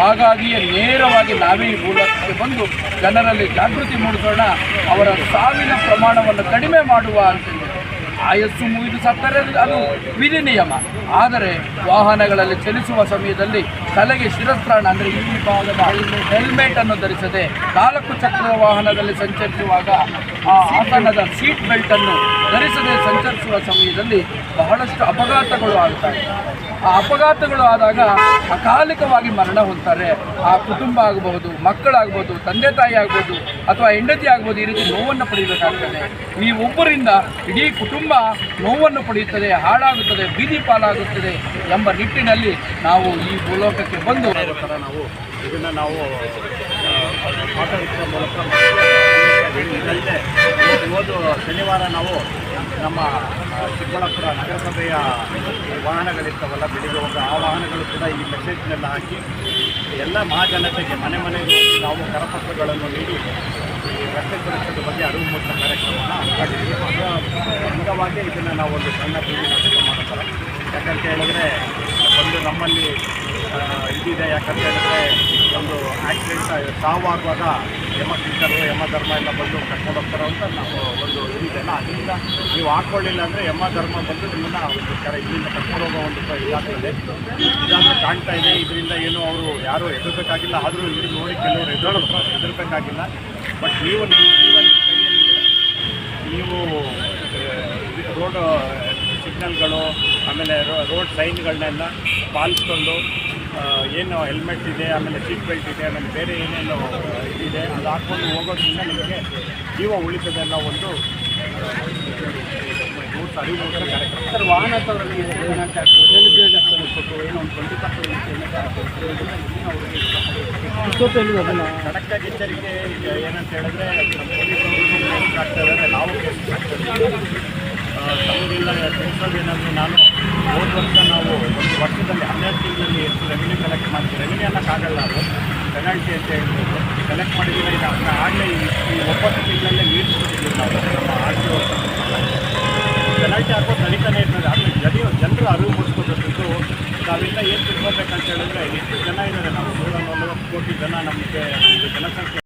ಹಾಗಾಗಿಯೇ ನೇರವಾಗಿ ನಾವೇ ಈ ಮೂಲಕಕ್ಕೆ ಬಂದು ಜನರಲ್ಲಿ ಜಾಗೃತಿ ಮೂಡಿಸೋಣ, ಅವರ ಸಾವಿನ ಪ್ರಮಾಣವನ್ನು ಕಡಿಮೆ ಮಾಡುವ ಅಂತೇಳಿ. ಆಯಸ್ಸು ಮುಗಿದು ಸತ್ತರೆ ಅದು ವಿಧಿ ನಿಯಮ. ಆದರೆ ವಾಹನಗಳಲ್ಲಿ ಚಲಿಸುವ ಸಮಯದಲ್ಲಿ ತಲೆಗೆ ಶಿರಸ್ತ್ರಾಣ ಅಂದರೆ ಈ ಭಾಗದ ಹೆಲ್ಮೆಟನ್ನು ಧರಿಸದೆ 4 ಚಕ್ರದ ವಾಹನದಲ್ಲಿ ಸಂಚರಿಸುವಾಗ ಆ ಆಸನದ ಸೀಟ್ ಬೆಲ್ಟನ್ನು ಧರಿಸದೆ ಸಂಚರಿಸುವ ಸಮಯದಲ್ಲಿ ಬಹಳಷ್ಟು ಅಪಘಾತಗಳು ಆಗ್ತವೆ. ಆ ಅಪಘಾತಗಳು ಆದಾಗ ಅಕಾಲಿಕವಾಗಿ ಮರಣ ಹೊಂದ್ತಾರೆ. ಆ ಕುಟುಂಬ ಆಗಬಹುದು, ಮಕ್ಕಳಾಗ್ಬೋದು, ತಂದೆ ತಾಯಿ ಆಗ್ಬೋದು, ಅಥವಾ ಹೆಂಡತಿ ಆಗ್ಬೋದು, ಈ ರೀತಿ ನೋವನ್ನು ಪಡೆಯಬೇಕಾಗ್ತದೆ. ಈ ಒಬ್ಬರಿಂದ ಇಡೀ ಕುಟುಂಬ ನೋವನ್ನು ಪಡೆಯುತ್ತದೆ, ಹಾಳಾಗುತ್ತದೆ, ಬೀದಿ ಪಾಲಾಗುತ್ತದೆ ಎಂಬ ನಿಟ್ಟಿನಲ್ಲಿ ನಾವು ಈ ಭೂಲೋಕಕ್ಕೆ ಬಂದು ನಾವು ಇದನ್ನು ನಾವು ಮಾತಾಡುವ ಮೂಲಕ ಇದಲ್ಲದೆ ಇವತ್ತು ಶನಿವಾರ ನಾವು ನಮ್ಮ ಚಿಕ್ಕಬಳ್ಳಾಪುರ ನಗರಸಭೆಯ ವಾಹನಗಳಿರ್ತಾವಲ್ಲ ಬೆಳಿಗ್ಗೆ ಹೋಗ ಆ ವಾಹನಗಳು ಕೂಡ ಈ ಮೆಸೇಜ್ನೆಲ್ಲ ಹಾಕಿ ಎಲ್ಲ ಮಹಾಜನತೆಗೆ ಮನೆ ಮನೆಗೆ ನಾವು ಕರಪತ್ರಗಳನ್ನು ನೀಡಿ ರಸ್ತೆ ಸುರಕ್ಷತೆ ಬಗ್ಗೆ ಅರಿವು ಮೂಡಿಸುವ ಕಾರ್ಯಕ್ರಮವನ್ನು ಮಾಡಿದ್ದೀವಿ. ಅಂಗವಾಗಿ ಇದನ್ನು ನಾವು ಒಂದು ಸಣ್ಣ ಬೀದಿ ನಾಟಕ ಮಾಡ್ತಾರೆ. ಯಾಕಂತ ಹೇಳಿದ್ರೆ ಒಂದು ನಮ್ಮಲ್ಲಿ ಇದಿದೆ. ಯಾಕಂತ ಹೇಳಿದ್ರೆ ಒಂದು ಆಕ್ಸಿಡೆಂಟ್ ಸಾವಾಗುವಾಗ ಯಮಕಿಂಕರು ಯಮಧರ್ಮ ಎಲ್ಲ ಬಂದು ಕರ್ಕೊಂಡು ಹೋಗ್ತಾರೆ ಅಂತ ನಾವು ಒಂದು ಇದಿದೆಲ್ಲ. ಅದರಿಂದ ನೀವು ಹಾಕ್ಕೊಳ್ಳಿಲ್ಲ ಅಂದರೆ ಯಮಧರ್ಮ ಬಂದು ನಿಮ್ಮನ್ನು ಒಂದು ಇದರಿಂದ ಕರ್ಕೊಂಡು ಹೋಗೋ ಒಂದು ಇದಾಗ್ತದೆ. ಇದಾದರೂ ಕಾಣ್ತಾ ಇದೆ. ಇದರಿಂದ ಏನು ಅವರು ಯಾರು ಎದುರಬೇಕಾಗಿಲ್ಲ. ಆದರೂ ಇಲ್ಲಿ ನೋಡಿ ಕೆಲವರು ಎದುರಬೇಕಾಗಿಲ್ಲ. ಬಟ್ ನೀವು ಕೈಯಲ್ಲಿದೆ. ನೀವು ರೋಡ್ ಸಿಗ್ನಲ್ಗಳು ಆಮೇಲೆ ರೋಡ್ ಸೈನ್ಗಳನ್ನೆಲ್ಲ ಪಾಲಿಸ್ಕೊಂಡು ಏನು ಹೆಲ್ಮೆಟ್ ಇದೆ, ಆಮೇಲೆ ಸೀಟ್ ಬೆಲ್ಟ್ ಇದೆ, ಆಮೇಲೆ ಬೇರೆ ಏನೇನು ಇದಿದೆ ಅದು ಹಾಕ್ಕೊಂಡು ಹೋಗೋದ್ರಿಂದ ನಿಮಗೆ ಜೀವ ಉಳಿತದೆ ಅನ್ನೋ ಒಂದು ಅರಿವು ಕಾರ್ಯಕ್ರಮ. ಸರ್, ವಾಹನ ಸವರಲ್ಲಿ ಏನೋ ಒಂದು 20% ಖಡಕ್ಕಾಗಿ ಎಚ್ಚರಿಕೆ ಏನಂತ ಹೇಳಿದ್ರೆ ನಮ್ಮ ಪೊಲೀಸರು ಆಗ್ತಾ ಇದ್ದಾರೆ, ನಾವು ತಮಗೆಲ್ಲ ತಿಳಿಸೋದೇನಾದರೂ ನಾನು ಹೋದ ವರ್ಷ ನಾವು ಒಂದು ವರ್ಷದಲ್ಲಿ 12 ತಿಂಗಳಲ್ಲಿ ಎಷ್ಟು ರೆವಿನ್ಯೂ ಕಲೆಕ್ಟ್ ಮಾಡ್ತೀವಿ. ರೆವಿನ್ಯೂ ಅನ್ನೋಕ್ಕಾಗಲ್ಲ, ಅದು ಪೆನಾಲ್ಟಿ ಅಂತ ಹೇಳ್ಬೋದು. ಕಲೆಕ್ಟ್ ಮಾಡಿದ್ದೀವಿ. ಈಗ ಆಗಲೇ ಈ 9 ತಿಂಗಳಲ್ಲೇ ಮೀರಿಸ್ಬಿಟ್ಟಿದ್ದೀವಿ ನಾವು ನಮ್ಮ ಆರ್ಟಿಒ ಪೆನಾಲ್ಟಿ ಹಾಕೋದು ನಡೀತಾನೆ ಇರ್ತದೆ. ಆದರೆ ಜನರು ಅರಿವು ಮೂಡಿಸ್ಕೋಬೇಕಿತ್ತು. ನಾವೆಲ್ಲ ಏನು ತಿಳ್ಕೊಬೇಕಂತ ಹೇಳಿದ್ರೆ ಎಷ್ಟು ಜನ ಇದ್ದಾರೆ, ನಾವು 140 ಕೋಟಿ ಜನ ನಮಗೆ ಜನಸಂಖ್ಯೆ